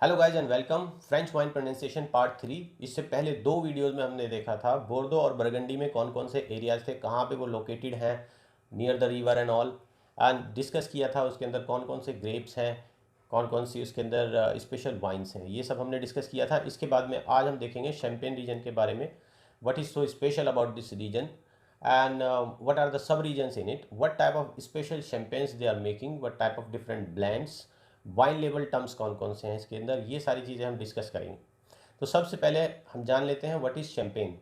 Hello guys and welcome. French wine pronunciation part 3। इससे पहले दो वीडियोस में हमने देखा था बोर्डो और बरगंडी में कौन कौन से एरियाज थे, कहाँ पे वो लोकेटेड हैं near the river and all, and discuss किया था उसके अंदर कौन कौन से ग्रेप्स हैं, कौन कौन सी उसके अंदर स्पेशल वाइन्स हैं। ये सब हमने डिस्कस किया था। इसके बाद में आज हम देखेंगे शैम्पेन रीजन के बारे में। What is so special about this region and what are the sub regions in it, what type of special champagnes they are making, what type of different blends, wine level terms कौन कौन से हैं इसके अंदर, ये सारी चीज़ें हम डिस्कस करेंगे। तो सबसे पहले हम जान लेते हैं what is champagne.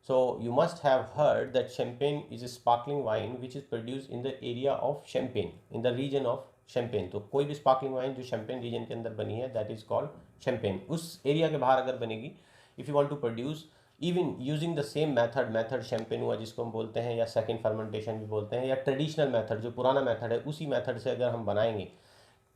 So you must have heard that champagne is a sparkling wine which is produce in the area of Champagne, in the region of Champagne. तो कोई भी स्पार्कलिंग वाइन जो शैम्पेन रीजन के अंदर बनी है that is called champagne. उस area के बाहर अगर बनेगी, if you want to produce even using the same method champagne हुआ जिसको हम बोलते हैं, या सेकेंड फर्मेंटेशन भी बोलते हैं, या ट्रेडिशनल मेथड जो पुराना मेथड है, उसी मेथड से अगर हम बनाएंगे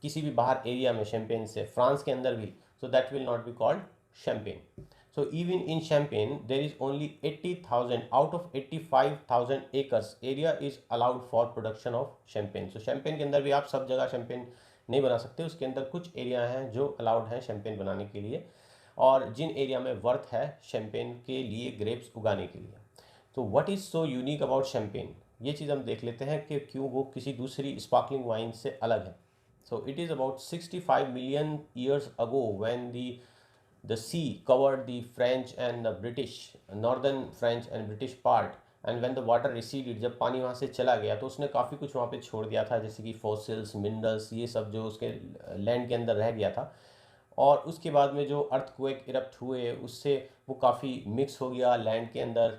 किसी भी बाहर एरिया में शैम्पेन से, फ्रांस के अंदर भी, so that will not be called champagne. So even in Champagne there is only 80,000 out of 85,000 acres area is allowed for production of champagne. So champagne के अंदर भी आप सब जगह शैम्पेन नहीं बना सकते, उसके अंदर कुछ एरिया हैं जो अलाउड हैं शैम्पेन बनाने के लिए, और जिन एरिया में वर्थ है शैम्पेन के लिए ग्रेप्स उगाने के लिए। तो what is so unique about champagne, ये चीज़ हम देख लेते हैं कि क्यों वो किसी दूसरी स्पार्कलिंग वाइन से अलग है। So it is about 65 million years ago when the sea covered the French and the British, northern French and British part, and when the water receded, जब पानी वहाँ से चला गया तो उसने काफ़ी कुछ वहाँ पे छोड़ दिया था, जैसे कि फॉसिल्स, मिनरल्स, ये सब जो उसके लैंड के अंदर रह गया था। और उसके बाद में जो अर्थक्वेक इरप्ट हुए उससे वो काफ़ी मिक्स हो गया लैंड के अंदर,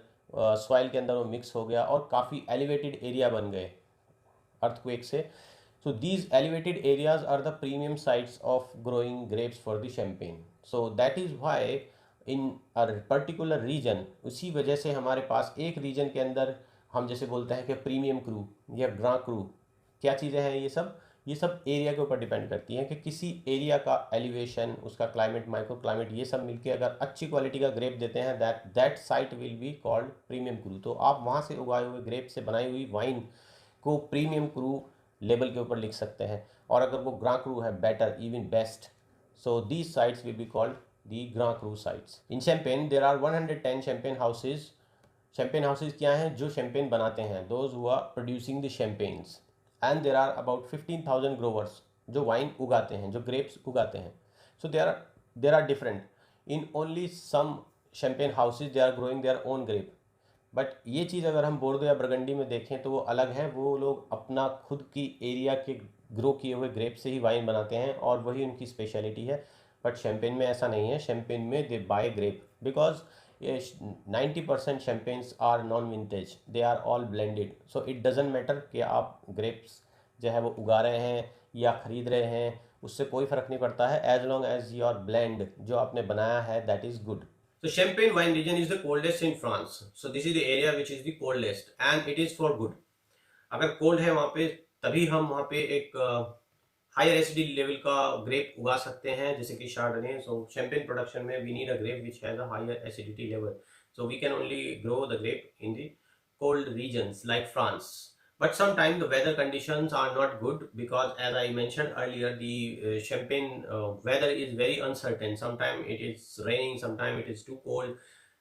सॉइल के अंदर वो मिक्स हो गया और काफ़ी एलिवेटेड एरिया बन गए earthquake से. So these elevated areas are the premium sites of growing grapes for the champagne. So that is why in a particular region, उसी वजह से हमारे पास एक रीजन के अंदर हम जैसे बोलते हैं कि प्रीमियम क्रू या ग्रां क्रू, क्या चीज़ें हैं ये सब एरिया के ऊपर डिपेंड करती हैं कि किसी एरिया का एलिवेशन, उसका क्लाइमेट, माइक्रो क्लाइमेट, ये सब मिलके अगर अच्छी क्वालिटी का ग्रेप देते हैं that site will be called premium crew. तो आप वहाँ से उगाए हुए ग्रेप से बनाई हुई वाइन को प्रीमियम क्रू लेबल के ऊपर लिख सकते हैं, और अगर वो ग्रां क्रू है better, even best, so these sites will be called the grand cru sites. In Champagne there are 110 champagne houses. Champagne houses क्या हैं? जो शैम्पेन बनाते हैं, those who are producing the champagnes, and there are about 15,000 growers जो wine उगाते हैं, जो grapes उगाते हैं। So there are different in only some champagne houses they are growing their own grep. But ये चीज़ अगर हम बोर्डो या बरगंडी में देखें तो वो अलग है, वो लोग अपना खुद की एरिया के ग्रो किए हुए ग्रेप से ही वाइन बनाते हैं और वही उनकी स्पेशलिटी है। बट शैम्पेन में ऐसा नहीं है। शैम्पेन में they buy grape because 90% champagnes are non vintage, they are all blended. So it doesn't matter कि आप ग्रेप्स जो है वो उगा रहे हैं या ख़रीद रहे हैं, उससे कोई फ़र्क नहीं पड़ता है, as long as your blend जो आपने बनाया है that is good. So Champagne wine region is the coldest in France. So this is the area which is the coldest and it is for good. अगर cold है वहाँ पे तभी हम वहाँ पे एक हायर एसिडिटी लेवल का ग्रेप उगा सकते हैं, जैसे कि शार्डने। सो शैम्पेन प्रोडक्शन में we need a grape which has a higher acidity level, so we can only grow the grape in the cold regions like France. But sometimes the weather conditions are not good because, as I mentioned earlier, the Champagne weather is very uncertain. Sometimes it is raining, sometimes it is too cold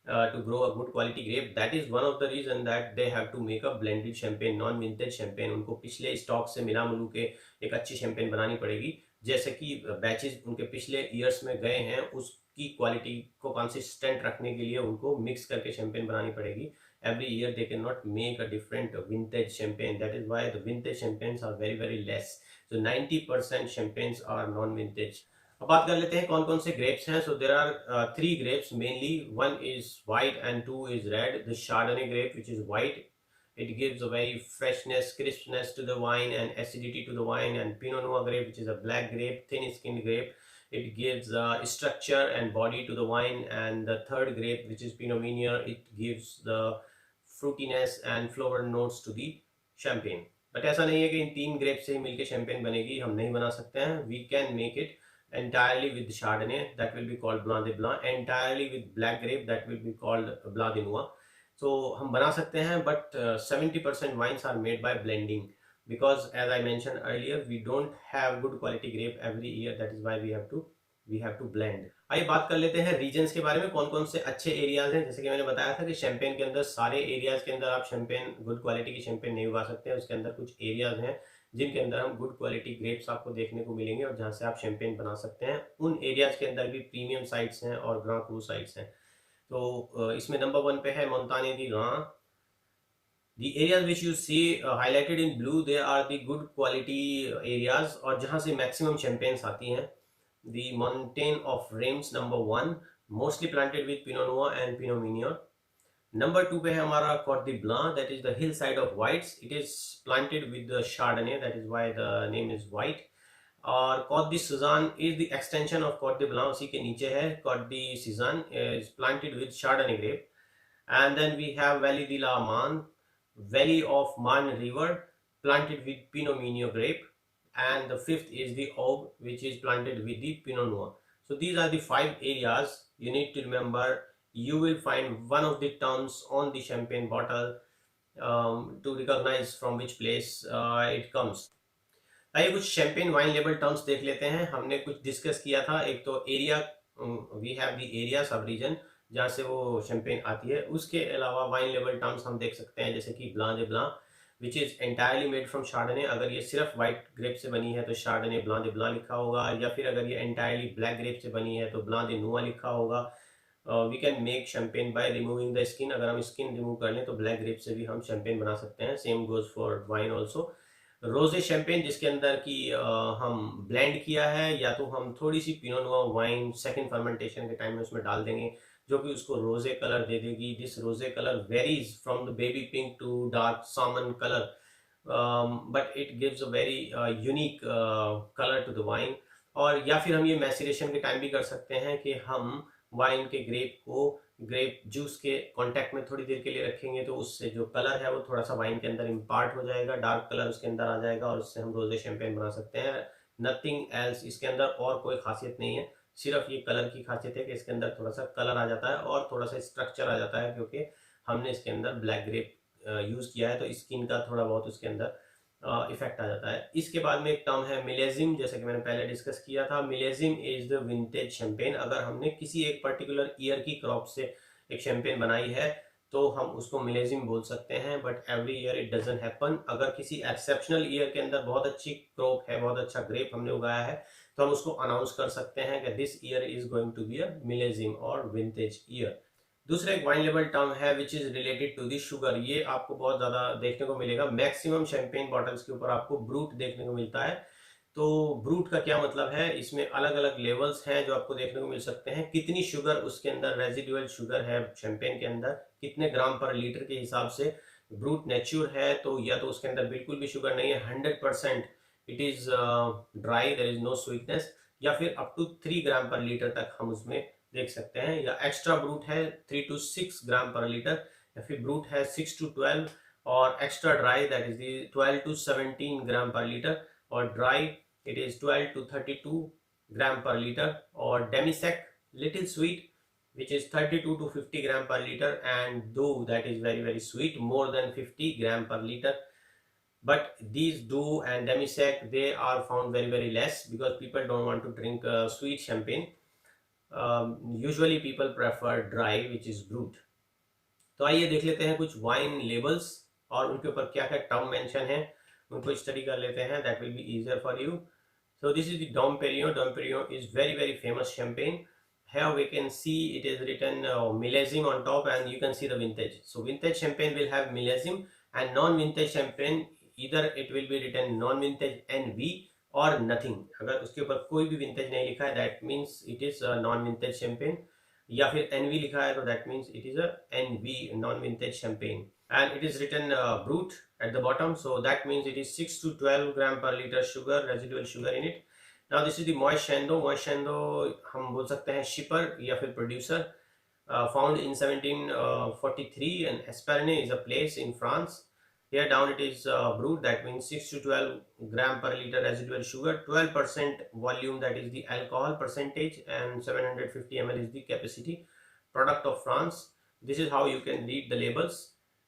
to grow a good quality grape. That is one of the reason that they have to make a blended champagne, non-vintage champagne. उनको पिछले stock से मिला मिलू के एक अच्छी champagne बनानी पड़ेगी, जैसे कि बैचेस उनके पिछले ईयर्स में गए हैं उसकी क्वालिटी को कंसिस्टेंट रखने के लिए उनको मिक्स करके champagne बनानी पड़ेगी। Every year they cannot make a different vintage champagne. That is why the vintage champagnes are very less. So 90% champagnes are non-vintage. अब बात कर लेते हैं कौन कौन से grapes हैं. So there are three grapes mainly. One is white and two is red. The Chardonnay grape, which is white, it gives a very freshness, crispness to the wine and acidity to the wine. And Pinot Noir grape, which is a black grape, thin-skinned grape, it gives structure and body to the wine. And the third grape, which is Pinot Meunier, it gives the fruitiness and flower notes to the champagne. But ऐसा नहीं है कि इन तीन grep से ही मिलके champagne बनेगी, हम नहीं बना सकते हैं. We can make it entirely with Chardonnay, that will be called Blanc de Blanc, entirely with black grape, that will be called Blanc de Noir. So हम बना सकते हैं, but 70% wines are made by blending, because as I mentioned earlier, we don't have good quality grape every year. That is why we have to we have to blend. आइए बात कर लेते हैं regions के बारे में, कौन कौन से अच्छे एरियाज हैं। जैसे कि मैंने बताया था कि शैंपेन के अंदर सारे एरियाज के अंदर आप शैंपेन, गुड क्वालिटी की शैंपेन नहीं उगा सकते हैं। उसके अंदर कुछ एरियाज हैं जिनके अंदर हम गुड क्वालिटी ग्रेप्स आपको देखने को मिलेंगे और जहाँ से आप शैंपेन बना सकते हैं। उन एरियाज के अंदर भी प्रीमियम साइट्स हैं और ग्रां क्रू साइट्स हैं। तो इसमें नंबर 1 पे है मोंताने दी ग्रां। The areas which you see highlighted in blue, they are the good quality areas और जहाँ से maximum champagnes आती हैं। The Mountain of Reims number 1, mostly planted with Pinot Noir and Pinot Meunier. Number 2 पे है हमारा Côte de Blanc, that is the hillside of whites. It is planted with the Chardonnay, that is why the name is white. और Côte de Suzanne is the extension of Côte de Blanc, उसी के नीचे है। Côte de Suzanne is planted with Chardonnay grape. And then we have Valley de la Marne, Valley of Marne River, planted with Pinot Meunier grape. And the fifth is the Aube, which is planted with the Pinot Noir. So these are the 5 areas you need to remember. You will find one of the terms on the champagne bottle to recognize from which place it comes. आइए कुछ champagne wine label terms देख लेते हैं। हमने कुछ discuss किया था। एक तो area, we have the area sub region जहाँ से वो शैंपेन आती है। उसके अलावा वाइन लेबल टर्म्स हम देख सकते हैं, जैसे कि blanc de blanc which is entirely made from chardonnay. अगर ये सिर्फ वाइट ग्रेप से बनी है तो शार्डने ब्लां दे ब्लां लिखा होगा, या फिर अगर ये एंटायरली ब्लैक ग्रेप से बनी है तो ब्लां दे नुआ लिखा होगा। We can make champagne by removing the skin. अगर हम स्किन रिमूव कर लें तो ब्लैक ग्रेप से भी हम शैंपेन बना सकते हैं। Same goes for wine also. रोजे शैंपेन जिसके अंदर की हम ब्लेंड किया है, या तो हम थोड़ी सी पिनो नोयर वाइन सेकंड फर्मेंटेशन के टाइम में उसमें डाल देंगे, जो कि उसको रोजे कलर दे देगी। This rose colour varies from the baby pink to dark salmon colour, but it gives a very unique colour to the wine. और या फिर हम ये मैसिरेशन के टाइम भी कर सकते हैं कि हम वाइन के ग्रेप को ग्रेप जूस के कांटेक्ट में थोड़ी देर के लिए रखेंगे, तो उससे जो कलर है वो थोड़ा सा वाइन के अंदर इम्पार्ट हो जाएगा, डार्क कलर उसके अंदर आ जाएगा और उससे हम रोजे शैंपेन बना सकते हैं। नथिंग एल्स, इसके अंदर और कोई खासियत नहीं है, सिर्फ ये कलर की खासियत है कि इसके अंदर थोड़ा सा कलर आ जाता है और थोड़ा सा स्ट्रक्चर आ जाता है, क्योंकि हमने इसके अंदर ब्लैक ग्रेप यूज़ किया है, तो स्किन का थोड़ा बहुत उसके अंदर इफेक्ट आ जाता है। इसके बाद में एक टर्म है मिलेजिम, जैसे कि मैंने पहले डिस्कस किया था। मिलेजिम इज द विंटेज शैंपेन। अगर हमने किसी एक पर्टिकुलर ईयर की क्रॉप से एक शैंपेन बनाई है तो हम उसको मिलेजिम बोल सकते हैं, but every year it doesn't happen. अगर किसी एक्सेप्शनल ईयर के अंदर बहुत अच्छी क्रॉप है, बहुत अच्छा ग्रेप हमने उगाया है, तो हम उसको अनाउंस कर सकते हैं कि this year is going to be a millesime और विंटेज ईयर। दूसरा एक वाइन लेबल टर्म है which is related to the sugar. ये आपको बहुत ज़्यादा देखने को मिलेगा। मैक्सिमम शैंपेन बॉटल्स के ऊपर आपको ब्रूट देखने को मिलता है। तो ब्रूट का क्या मतलब है, इसमें अलग अलग लेवल्स हैं जो आपको देखने को मिल सकते हैं। कितनी शुगर उसके अंदर रेजिडुअल शुगर है शैंपेन के अंदर, कितने ग्राम पर लीटर के हिसाब से ब्रूट नेचुर है, तो या तो उसके अंदर बिल्कुल भी शुगर नहीं है, 100% it is dry, there is no sweetness, या फिर अप टू 3 ग्राम पर लीटर तक हम उसमें देख सकते हैं। या एक्स्ट्रा ब्रूट है 3 to 6 ग्राम पर लीटर, या फिर ब्रूट है 6 to 12, और extra dry that is 12 to 17 ग्राम पर लीटर, और dry it is 12 to 32 gram per liter, और डेमीसेक little sweet which is 32 to 50 gram per liter, and dough that is very very sweet, more than 50 gram per liter. But these dough and demisec, they are found very very less because people don't want to drink sweet champagne. Usually people prefer dry which is brut. तो आइए देख लेते हैं कुछ wine labels और उनके ऊपर क्या क्या टर्म मेंशन है, उनको स्टडी कर लेते हैं। That will be easier for you. So this is the Dom Perignon. Dom Perignon is very very famous champagne. Here we can see it is written millésime on top, and you can see the vintage. So vintage champagne will have millésime, and non-vintage champagne either it will be written non-vintage NV or nothing. अगर उसके ऊपर कोई भी vintage नहीं लिखा है that means it is a non-vintage champagne, या फिर NV लिखा है तो that means it is a NV non-vintage champagne. And it is written brut at the bottom, so that means it is 6 to 12 gram per liter sugar, residual sugar in it. Now this is the Moët-Chandon. Moët-Chandon हम बोल सकते हैं shipper या फिर producer, found in 1743, and Espernay is a place in France. Here down it is brut, that means 6 to 12 gram per liter residual sugar, 12% volume, that is the alcohol percentage, and 750 ml is the capacity. Product of France. This is how you can read the labels.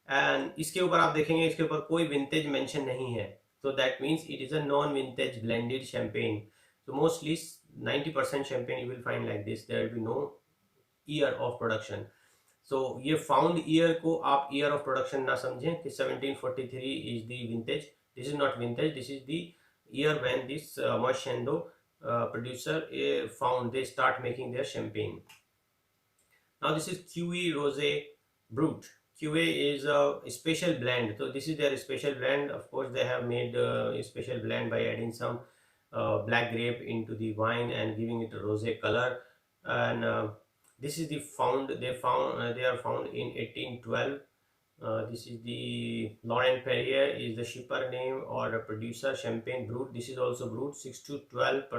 And इसके ऊपर आप देखेंगे इसके ऊपर कोई vintage mention नहीं है, तो that means it is a non vintage blended champagne. तो mostly 90% champagne you will find like this. There will be no year of production. So ये found year को आप year of production ना समझें कि 1743 is the vintage. This is not vintage. This is the year when this Moschendo producer found they start making their champagne. Now this is QE Rosé Brut. QA is a special blend. So this is their special blend. Of course, they have made a special blend by adding some black grape into the wine and giving it a rosé color. And this is the they are found in 1812. This is the Laurent Perrier is the shipper name or a producer. Champagne Brut. This is also Brut. 6 to 12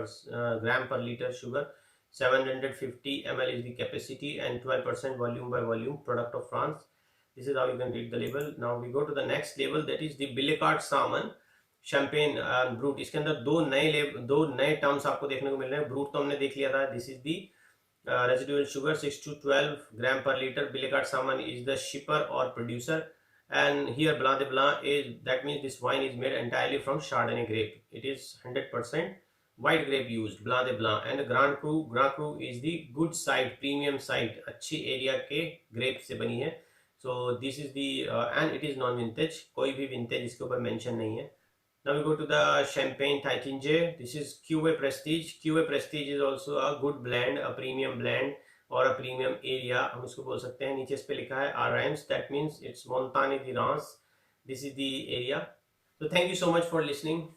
gram per liter sugar. 750 ml is the capacity and 12% volume by volume. Product of France. This is how you can read the label. Now we go to the next label, that is the Billecart Salmon Champagne Brut. इसके अंदर दो नए terms आपको देखने को मिल रहे हैं. Brute तो हमने देख लिया था. This is the residual sugar 6 to 12 gram per liter. Billecart Salmon is the shipper or producer, and here Blanc de Blanc is, that means this wine is made entirely from Chardonnay grape. It is 100% white grape used, Blanc de Blanc. And Grand Cru is the good side, premium side, अच्छी area के grep से बनी है. So this is the and it is non-vintage. कोई भी vintage इसके ऊपर mention नहीं है. Now we go to the Champagne Taittinger. This is Cuvée Prestige. Cuvée Prestige is also a good blend, a premium blend or a premium area. हम इसको बोल सकते हैं. नीचे इस पे लिखा है Reims. That means it's Montagne de Reims. This is the area. So thank you so much for listening.